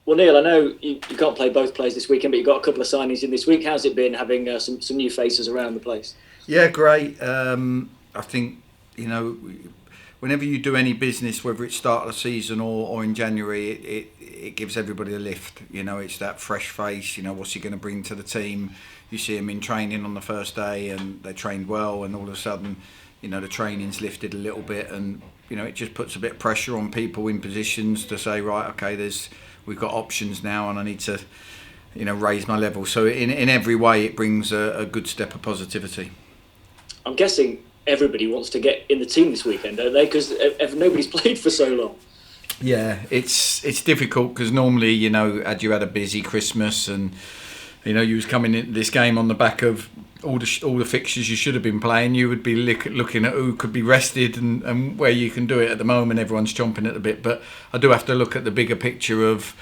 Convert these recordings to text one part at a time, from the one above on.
Well, Neal, I know you can't play both players this weekend, but you've got a couple of signings in this week. How's it been having some new faces around the place? Yeah, great. I think, whenever you do any business, whether it's start of the season or in January, it gives everybody a lift. It's that fresh face. What's he going to bring to the team? You see him in training on the first day, and they trained well, and all of a sudden, the training's lifted a little bit, and it just puts a bit of pressure on people in positions to say, right, okay, we've got options now, and I need to, raise my level. So in every way, it brings a good step of positivity. I'm guessing everybody wants to get in the team this weekend, don't they? Because nobody's played for so long. Yeah, it's difficult because normally, had you had a busy Christmas and, you was coming into this game on the back of all the fixtures you should have been playing, you would be looking at who could be rested and where you can do it. At the moment, everyone's chomping at the bit. But I do have to look at the bigger picture of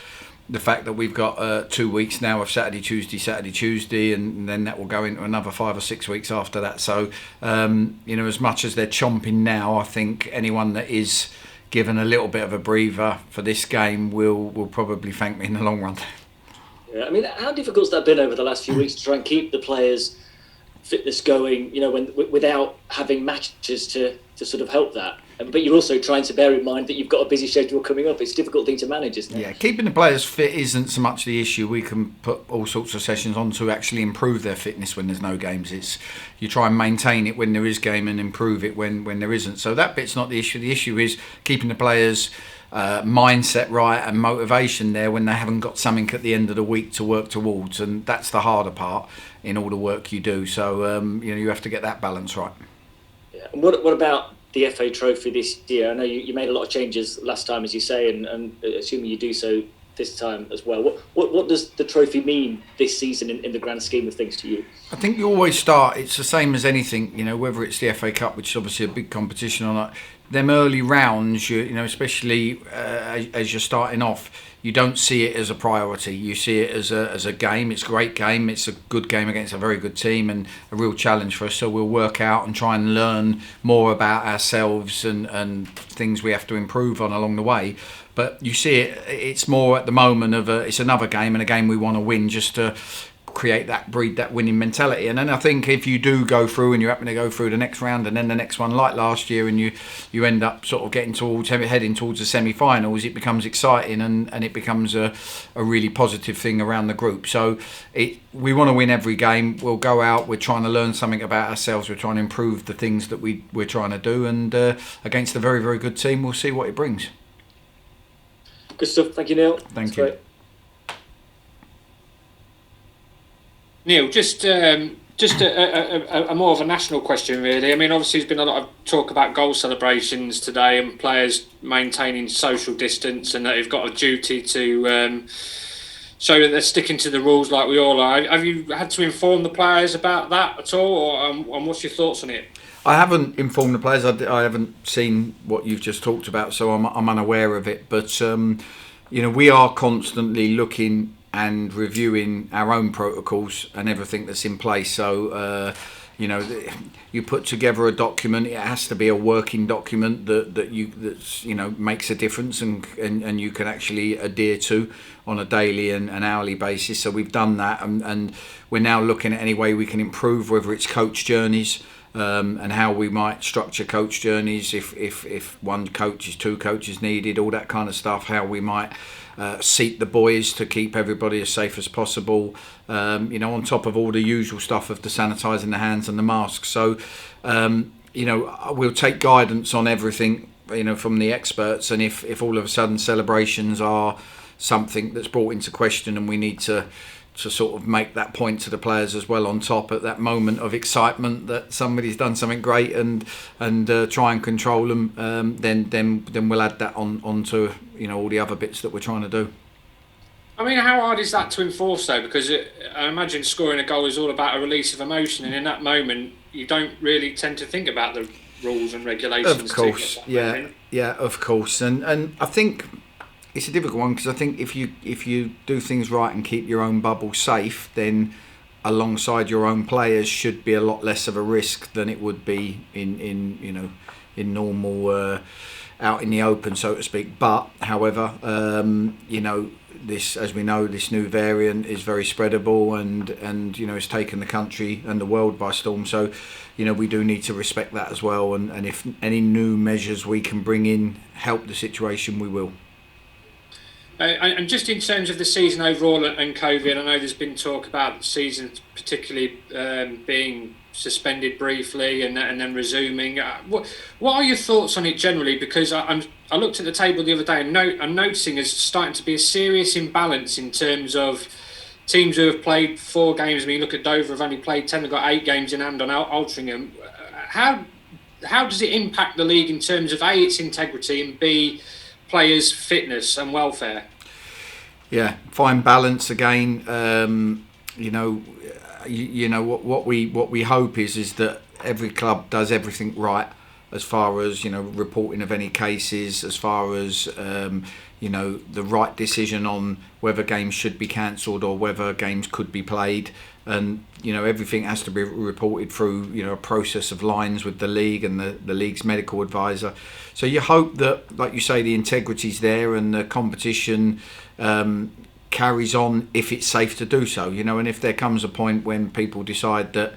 the fact that we've got 2 weeks now of Saturday, Tuesday, and then that will go into another 5 or 6 weeks after that. So, as much as they're chomping now, I think anyone that is given a little bit of a breather for this game will probably thank me in the long run. Yeah, I mean, how difficult's that been over the last few weeks to try and keep the players' fitness going, without having matches to sort of help that? But you're also trying to bear in mind that you've got a busy schedule coming up. It's a difficult thing to manage, isn't it? Yeah, keeping the players fit isn't so much the issue. We can put all sorts of sessions on to actually improve their fitness when there's no games. It's you try and maintain it when there is game and improve it when there isn't. So that bit's not the issue. The issue is keeping the players' mindset right and motivation there when they haven't got something at the end of the week to work towards. And that's the harder part in all the work you do. So, you have to get that balance right. Yeah. And what about the FA Trophy this year? I know you made a lot of changes last time, as you say, and assuming you do so this time as well. What does the trophy mean this season in the grand scheme of things to you? I think you always start, it's the same as anything, whether it's the FA Cup, which is obviously a big competition or not, them early rounds, especially as you're starting off, you don't see it as a priority. You see it as a game. It's a great game. It's a good game against a very good team and a real challenge for us. So we'll work out and try and learn more about ourselves and things we have to improve on along the way. But you see it's more at the moment of it's another game and a game we want to win just to breed that winning mentality. And then I think if you do go through and you happen to go through the next round and then the next one like last year and you end up sort of heading towards the semi-finals, it becomes exciting and it becomes a really positive thing around the group. So we want to win every game. We'll go out, we're trying to learn something about ourselves, we're trying to improve the things that we're trying to do, and against a very, very good team, we'll see what it brings. Good stuff. Thank you, Neal. Thank you. Great. Neal, just a more of a national question, really. I mean, obviously, there's been a lot of talk about goal celebrations today and players maintaining social distance and that they've got a duty to show that they're sticking to the rules like we all are. Have you had to inform the players about that at all, or and what's your thoughts on it? I haven't informed the players. I haven't seen what you've just talked about, so I'm unaware of it. But we are constantly looking and reviewing our own protocols and everything that's in place. So, you put together a document. It has to be a working document that makes a difference and you can actually adhere to on a daily and hourly basis. So we've done that, and we're now looking at any way we can improve, whether it's coach journeys. And how we might structure coach journeys if one coach is two coaches needed, all that kind of stuff. How we might seat the boys to keep everybody as safe as possible. On top of all the usual stuff of the sanitising the hands and the masks. So we'll take guidance on everything from the experts. And if all of a sudden celebrations are something that's brought into question and we need to sort of make that point to the players as well on top at that moment of excitement that somebody's done something great and try and control them, then we'll add that onto all the other bits that we're trying to do. I mean, how hard is that to enforce though? Because I imagine scoring a goal is all about a release of emotion, and in that moment you don't really tend to think about the rules and regulations. Of course, yeah, of course, and I think it's a difficult one because I think if you do things right and keep your own bubble safe, then alongside your own players should be a lot less of a risk than it would be in normal out in the open, so to speak. But however, this, as we know, this new variant is very spreadable, and it's taken the country and the world by storm. So, we do need to respect that as well. And if any new measures we can bring in help the situation, we will. And just in terms of the season overall and COVID, I know there's been talk about the season particularly being suspended briefly and then resuming. What are your thoughts on it generally? Because I looked at the table the other day and I'm noticing there's starting to be a serious imbalance in terms of teams who have played 4 games. I mean, look at Dover, have only played 10, they've got 8 games in hand on Altrincham. How does it impact the league in terms of A, its integrity, and B, players' fitness and welfare? Yeah, fine balance again. What we hope is that every club does everything right, as far as reporting of any cases, as far as the right decision on whether games should be cancelled or whether games could be played, and everything has to be reported through a process of lines with the league and the league's medical advisor. So you hope that, like you say, the integrity's there and the competition carries on if it's safe to do so. And if there comes a point when people decide that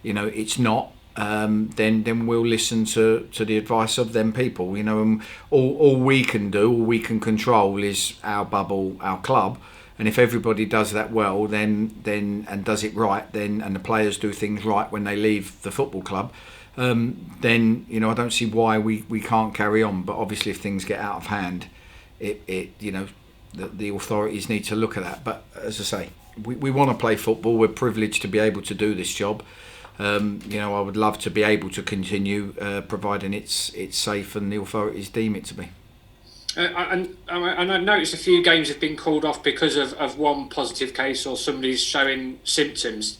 it's not, then we'll listen to the advice of them people. And all we can do, all we can control is our bubble, our club. And if everybody does that well, then and does it right, and the players do things right when they leave the football club, then I don't see why we can't carry on. But obviously, if things get out of hand, the authorities need to look at that. But as I say, we want to play football. We're privileged to be able to do this job. I would love to be able to continue, providing it's safe and the authorities deem it to be. And I noticed a few games have been called off because of one positive case or somebody's showing symptoms.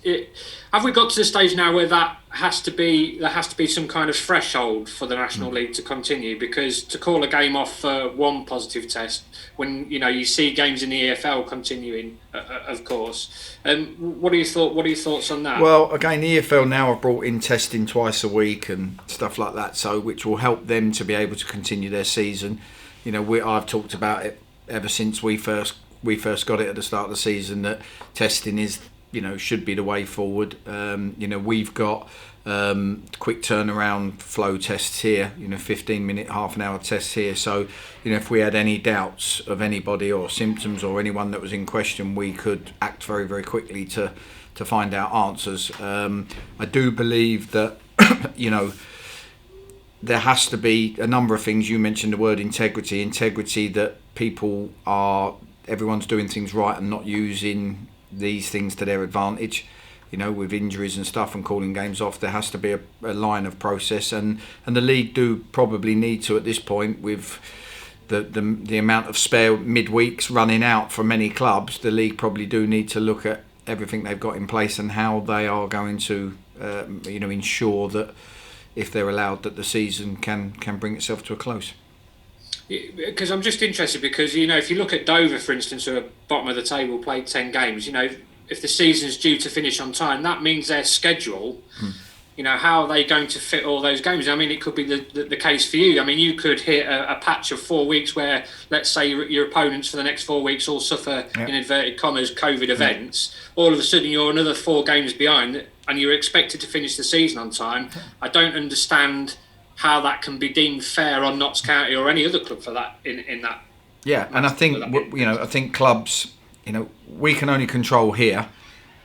Have we got to the stage now where there has to be some kind of threshold for the National League to continue? Because to call a game off for one positive test, when you see games in the EFL continuing, of course. What are your thoughts on that? Well, again, the EFL now have brought in testing twice a week and stuff like that, so which will help them to be able to continue their season. I've talked about it ever since we first got it at the start of the season, that testing is should be the way forward. We've got quick turnaround flow tests here, 15-minute, half an hour tests here. So if we had any doubts of anybody or symptoms or anyone that was in question, we could act very, very quickly to find out answers. I do believe that there has to be a number of things. You mentioned the word integrity, that everyone's doing things right and not using these things to their advantage. With injuries and stuff and calling games off, there has to be a line of process, and the league do probably need to, at this point, with the amount of spare midweeks running out for many clubs, the league probably do need to look at everything they've got in place and how they are going to ensure that, if they're allowed, that the season can bring itself to a close. Because I'm just interested, because if you look at Dover, for instance, who are bottom of the table, played 10 games, if the season's due to finish on time, that means their schedule, how are they going to fit all those games? I mean, it could be the case for you. I mean, you could hit a patch of 4 weeks where, let's say, your opponents for the next 4 weeks all suffer, in inverted commas, COVID events. All of a sudden, you're another 4 games behind, and you're expected to finish the season on time. I don't understand how that can be deemed fair on Notts County or any other club for that in that. Yeah, and I think I think clubs, we can only control here,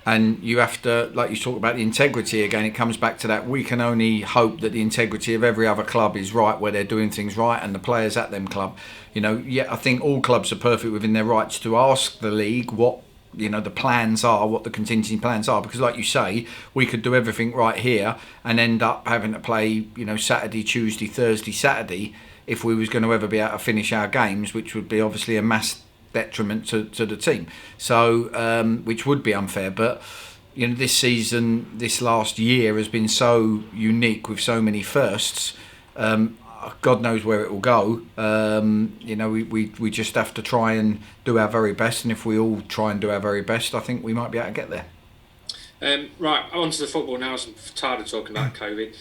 and you have to, like you talk about the integrity again. It comes back to that. We can only hope that the integrity of every other club is right, where they're doing things right, and the players at them club. I think all clubs are perfect within their rights to ask the league what the plans are, what the contingency plans are, because like you say, we could do everything right here and end up having to play Saturday, Tuesday, Thursday, Saturday if we was going to ever be able to finish our games, which would be obviously a mass detriment to the team, so which would be unfair. But this season, this last year has been so unique with so many firsts. God knows where it will go. We just have to try and do our very best, and if we all try and do our very best, I think we might be able to get there. Right, on to the football now. I'm tired of talking about COVID.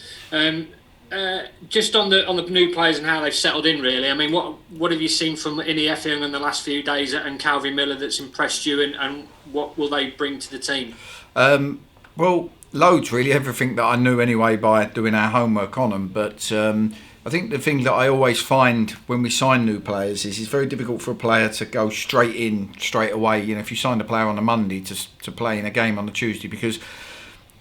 Just on the new players and how they've settled in, really. I mean, what have you seen from Innie Effingham in the last few days and Calvin Miller that's impressed you, and what will they bring to the team? Well, loads really. Everything that I knew anyway by doing our homework on them. But I think the thing that I always find when we sign new players is it's very difficult for a player to go straight in straight away. You know, if you signed a player on a Monday to play in a game on a Tuesday, because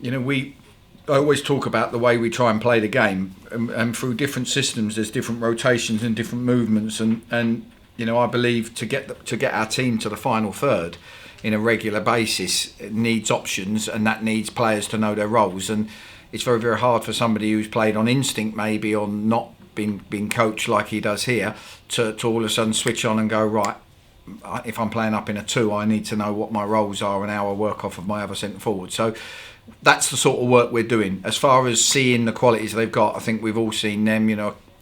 I always talk about the way we try and play the game, and through different systems, there's different rotations and different movements, and I believe to get our team to the final third in a regular basis, it needs options, and that needs players to know their roles. And it's very, very hard for somebody who's played on instinct, maybe, or not being coached like he does here, to all of a sudden switch on and go, right, if I'm playing up in a 2, I need to know what my roles are and how I work off of my other centre forward. So that's the sort of work we're doing. As far as seeing the qualities they've got, I think we've all seen them.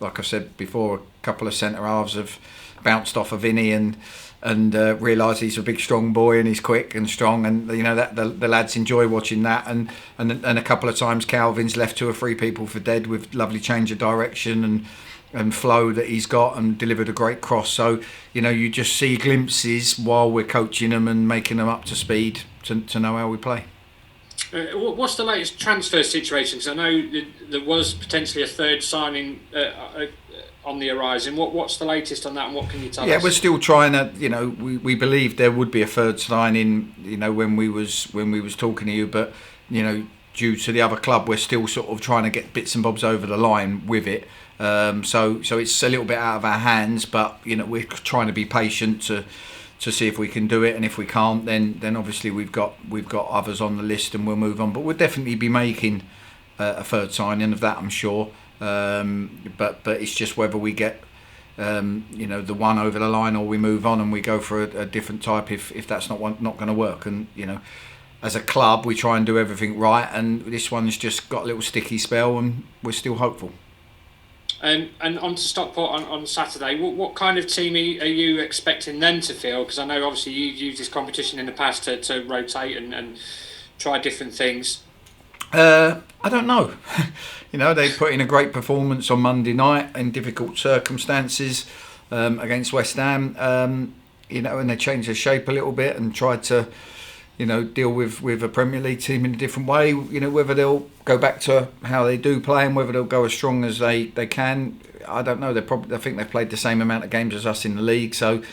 Like I said before, a couple of centre halves have bounced off of Innie and realised he's a big strong boy and he's quick and strong, and that the lads enjoy watching that, and a couple of times Calvin's left 2 or 3 people for dead with lovely change of direction and flow that he's got, and delivered a great cross. So you just see glimpses while we're coaching them and making them up to speed to know how we play. What's the latest transfer situation? Because I know there was potentially a third signing on the horizon. What's the latest on that, and what can you tell us? Yeah, we're still trying to. We believed there would be a third signing. When we was talking to you, but due to the other club, we're still sort of trying to get bits and bobs over the line with it. So it's a little bit out of our hands, but we're trying to be patient to see if we can do it, and if we can't, then obviously we've got others on the list and we'll move on. But we'll definitely be making a third signing of that, I'm sure. But it's just whether we get the one over the line, or we move on and we go for a different type if that's not going to work. And as a club, we try and do everything right, and this one's just got a little sticky spell, and we're still hopeful. And on to Stockport on Saturday. What kind of team are you expecting them to feel? Because I know obviously you've used this competition in the past to rotate and try different things. I don't know. They put in a great performance on Monday night in difficult circumstances against West Ham. And they changed their shape a little bit and tried to deal with a Premier League team in a different way. Whether they'll go back to how they do play and whether they'll go as strong as they can, I don't know. I think they've played the same amount of games as us in the league, so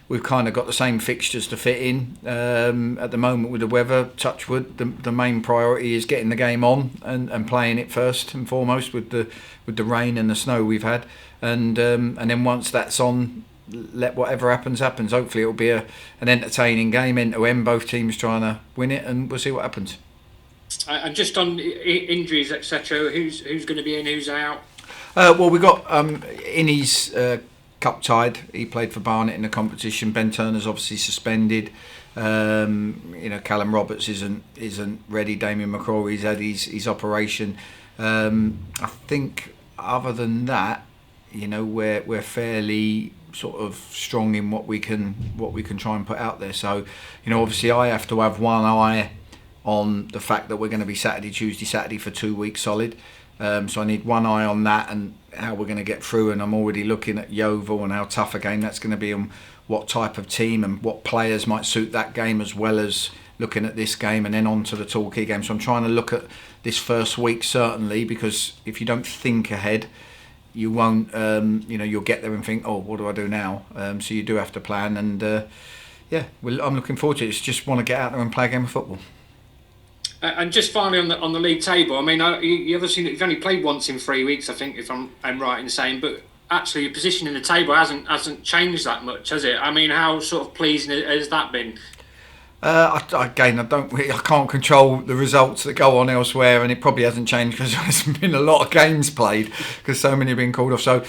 we've kind of got the same fixtures to fit in. At the moment with the weather, touch wood, the main priority is getting the game on and playing it first and foremost with the rain and the snow we've had, and then once that's on, let whatever happens. Hopefully it'll be an entertaining game end to end, both teams trying to win it, and we'll see what happens. And just on injuries, etc., who's going to be in, who's out? Well, we got Innie's cup tied. He played for Barnet in the competition. Ben Turner's obviously suspended. Callum Roberts isn't ready. Damien McCrory's had his operation. I think other than that, we're fairly sort of strong in what we can try and put out there. So obviously I have to have one eye on the fact that we're going to be Tuesday, Saturday for 2 weeks solid. So I need one eye on that and how we're going to get through, and I'm already looking at Yeovil and how tough a game that's going to be, and what type of team and what players might suit that game, as well as looking at this game and then on to the Torquay game. So I'm trying to look at this first week certainly, because if you don't think ahead, you won't, you'll get there and think, oh, what do I do now? So you do have to plan, and I'm looking forward to it. It's just want to get out there and play a game of football. And just finally on the league table, I mean, you've only played once in 3 weeks, I think, if I'm right in saying, but actually your position in the table hasn't changed that much, has it? I mean, how sort of pleasing has that been? I can't control the results that go on elsewhere, and it probably hasn't changed because there's been a lot of games played because so many have been called off. So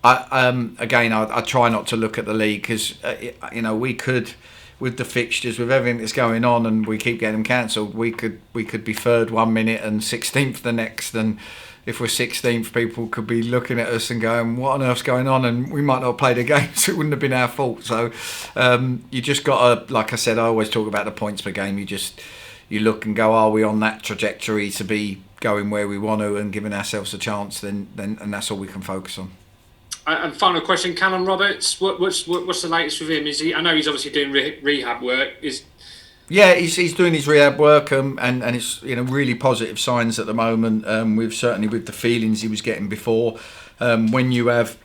I try not to look at the league, because we could, with the fixtures, with everything that's going on, and we keep getting them cancelled, we could be third 1 minute and 16th the next, and if we're 16th, people could be looking at us and going, what on earth's going on? And we might not have played a game, so it wouldn't have been our fault. So you just got to, like I said, I always talk about the points per game. You look and go, are we on that trajectory to be going where we want to and giving ourselves a chance, then and that's all we can focus on. And final question, Callum Roberts, what's the latest with him? I know he's obviously doing rehab work. Yeah, he's doing his rehab work, and it's really positive signs at the moment. With the feelings he was getting before, when you have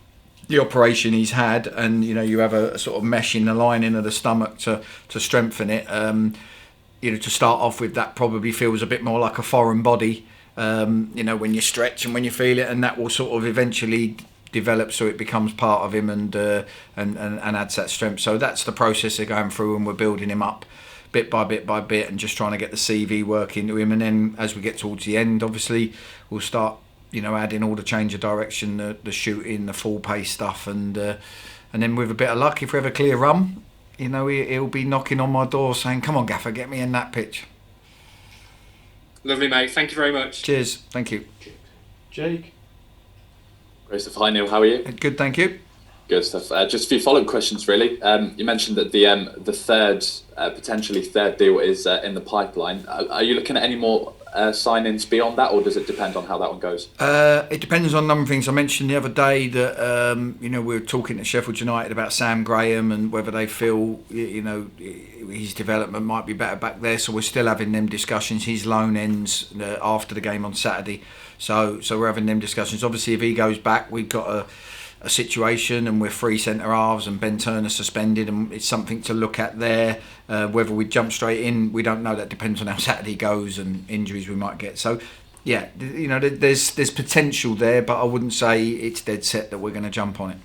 the operation he's had, and you have a sort of mesh in the lining of the stomach to strengthen it. To start off with, that probably feels a bit more like a foreign body. When you stretch and when you feel it, and that will sort of eventually develop so it becomes part of him and adds that strength. So that's the process they're going through, and we're building him up bit by bit and just trying to get the CV work into him. And then as we get towards the end, obviously we'll start adding all the change of direction, the shooting, the full pace stuff, and then with a bit of luck, if we have a clear run, he'll be knocking on my door saying, "Come on, Gaffer, get me in that pitch." Lovely, mate. Thank you very much. Cheers. Thank you. Jake. Great stuff. Hi, Neil. How are you? Good, thank you. Good stuff. Just a few follow-up questions, really. You mentioned that the third, potentially third deal is in the pipeline. Are you looking at any more sign-ins beyond that, or does it depend on how that one goes? It depends on a number of things. I mentioned the other day that we were talking to Sheffield United about Sam Graham and whether they feel his development might be better back there. So we're still having them discussions. His loan ends after the game on Saturday, so we're having them discussions. Obviously, if he goes back, we've got a situation, and we're three centre halves and Ben Turner suspended, and it's something to look at there. Whether we jump straight in, we don't know. That depends on how Saturday goes and injuries we might get. So yeah, there's potential there, but I wouldn't say it's dead set that we're going to jump on it.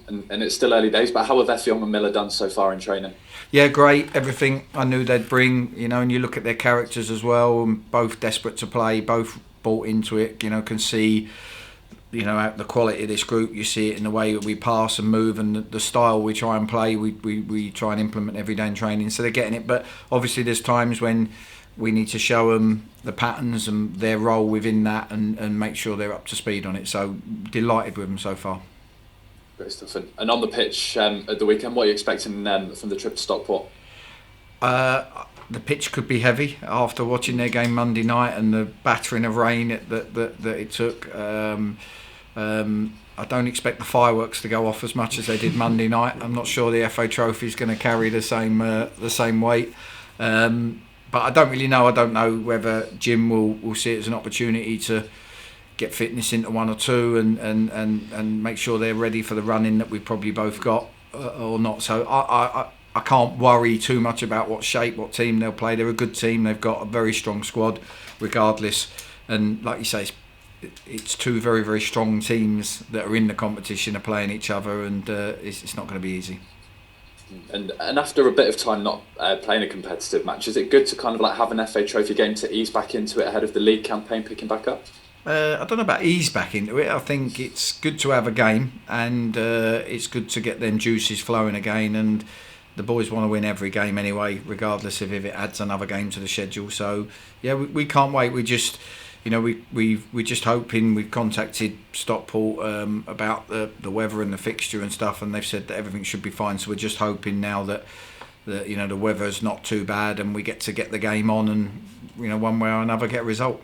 And it's still early days, but how have Effiong and Miller done so far in training? Yeah, great. Everything I knew they'd bring, and you look at their characters as well, and both desperate to play, both bought into it, can see the quality of this group. You see it in the way that we pass and move, and the style we try and play, we try and implement every day in training, so they're getting it. But obviously there's times when we need to show them the patterns and their role within that, and make sure they're up to speed on it. So delighted with them so far. Great stuff. And on the pitch at the weekend, what are you expecting from the trip to Stockport? The pitch could be heavy after watching their game Monday night and the battering of rain that it took. I don't expect the fireworks to go off as much as they did Monday night. I'm not sure the FA Trophy is going to carry the same weight. But I don't really know. I don't know whether Jim will see it as an opportunity to get fitness into one or two and make sure they're ready for the run-in that we've probably both got or not. So I can't worry too much about what team they'll play. They're a good team. They've got a very strong squad regardless. And like you say, it's two very, very strong teams that are in the competition, are playing each other, and it's not going to be easy. And after a bit of time not playing a competitive match, is it good to kind of like have an FA Trophy game to ease back into it ahead of the league campaign picking back up? I don't know about ease back into it. I think it's good to have a game, and it's good to get them juices flowing again. And the boys want to win every game anyway, regardless of if it adds another game to the schedule. So yeah, we can't wait. We just, we're just hoping. We've contacted Stockport about the weather and the fixture and stuff, and they've said that everything should be fine. So we're just hoping now that the weather's not too bad, and we get the game on, and one way or another get a result.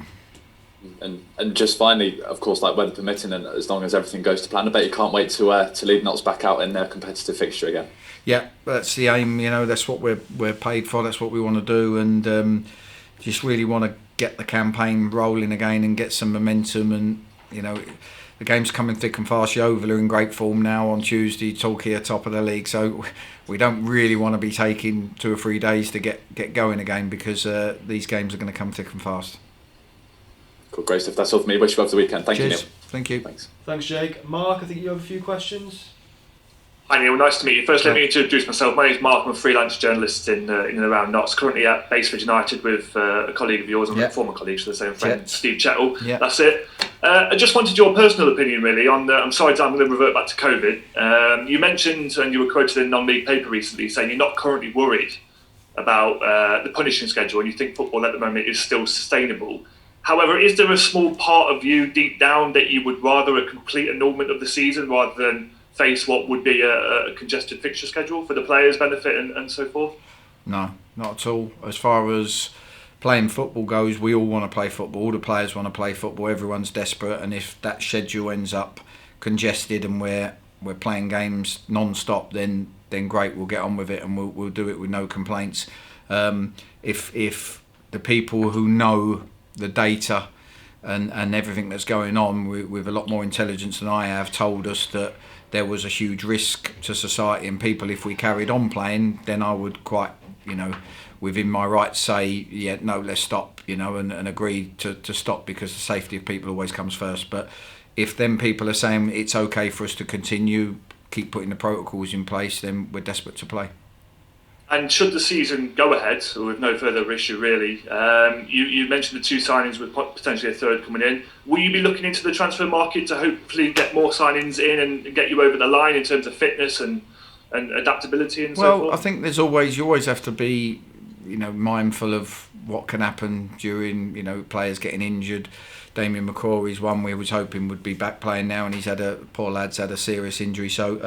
And just finally, of course, like weather permitting, and as long as everything goes to plan, I bet you can't wait to lead Notts back out in their competitive fixture again. Yeah, that's the aim. That's what we're paid for. That's what we want to do, and just really want to get the campaign rolling again and get some momentum. And the game's coming thick and fast. Yeovil are in great form now on Tuesday. Torquay are top of the league, so we don't really want to be taking 2 or 3 days to get going again, because these games are going to come thick and fast. Cool, great stuff. That's all for me. Wish you have the weekend. Thank you, Neil. Thank you. Thanks, Jake. Mark, I think you have a few questions. Hi Neil, nice to meet you. First, let me introduce myself. My name is Mark. I'm a freelance journalist in and around Notts. Currently at Baseford United with a colleague of yours, a former colleague, should I say, a friend, Steve Chettle. Yeah. That's it. I just wanted your personal opinion, really, on I'm sorry, I'm going to revert back to COVID. You mentioned, and you were quoted in a non-league paper recently, saying you're not currently worried about the punishing schedule, and you think football at the moment is still sustainable. However, is there a small part of you deep down that you would rather a complete annulment of the season rather than face what would be a congested fixture schedule for the players' benefit and so forth? No, not at all. As far as playing football goes, we all want to play football. All the players want to play football. Everyone's desperate, and if that schedule ends up congested and we're playing games non-stop, then great, we'll get on with it and we'll do it with no complaints. If the people who know the data and everything that's going on with a lot more intelligence than I have told us that there was a huge risk to society and people if we carried on playing, then I would quite, within my rights say, yeah, no, let's stop, and agree to stop, because the safety of people always comes first. But if them people are saying it's okay for us to continue, keep putting the protocols in place, then we're desperate to play. And should the season go ahead, or with no further issue really, you mentioned the 2 signings with potentially a third coming in. Will you be looking into the transfer market to hopefully get more signings in and get you over the line in terms of fitness and adaptability and so forth? Well, I think you always have to be, mindful of what can happen during, players getting injured. Damien McCrory's one we was hoping would be back playing now, and poor lad's had a serious injury. So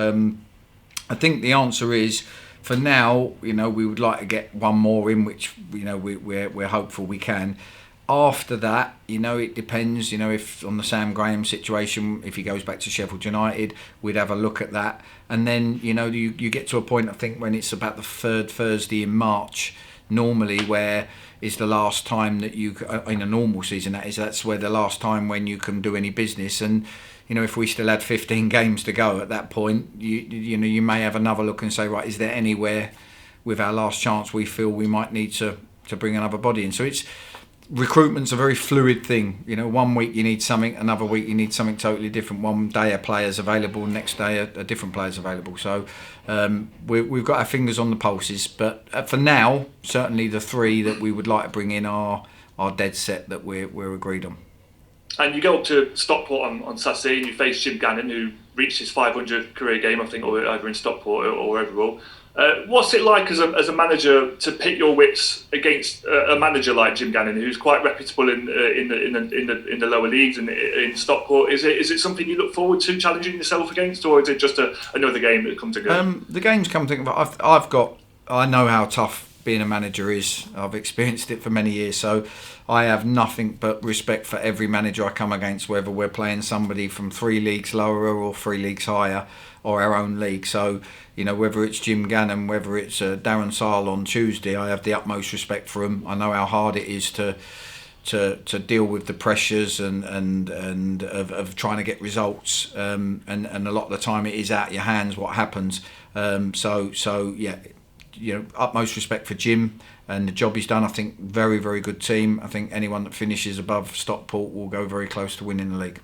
I think the answer is, for now, we would like to get one more in, which we're hopeful we can. After that, it depends. If on the Sam Graham situation, if he goes back to Sheffield United, we'd have a look at that. And then you get to a point, I think, when it's about the 3rd Thursday in March, normally, where is the last time that you, in a normal season, that's where the last time when you can do any business. And if we still had 15 games to go at that point, you may have another look and say, right, is there anywhere with our last chance we feel we might need to bring another body in? So recruitment's a very fluid thing. 1 week you need something, another week you need something totally different. One day a player's available, next day a different player's available. So we've got our fingers on the pulses. But for now, certainly the 3 that we would like to bring in are dead set, that we're agreed on. And you go up to Stockport on Saturday and you face Jim Gannon, who reached his 500th career game, I think, or either in Stockport or overall. What's it like as a manager to pit your wits against a manager like Jim Gannon, who's quite reputable in the lower leagues and in Stockport? Is it something you look forward to challenging yourself against, or is it just another game that comes and goes? The games come to think about. I know how tough being a manager is. I've experienced it for many years, so I have nothing but respect for every manager I come against, whether we're playing somebody from 3 leagues lower or 3 leagues higher, or our own league. So, whether it's Jim Gannon, whether it's Darren Sarll on Tuesday, I have the utmost respect for him. I know how hard it is to deal with the pressures and of trying to get results, and a lot of the time it is out of your hands what happens. So yeah, utmost respect for Jim and the job he's done. I think very, very good team. I think anyone that finishes above Stockport will go very close to winning the league.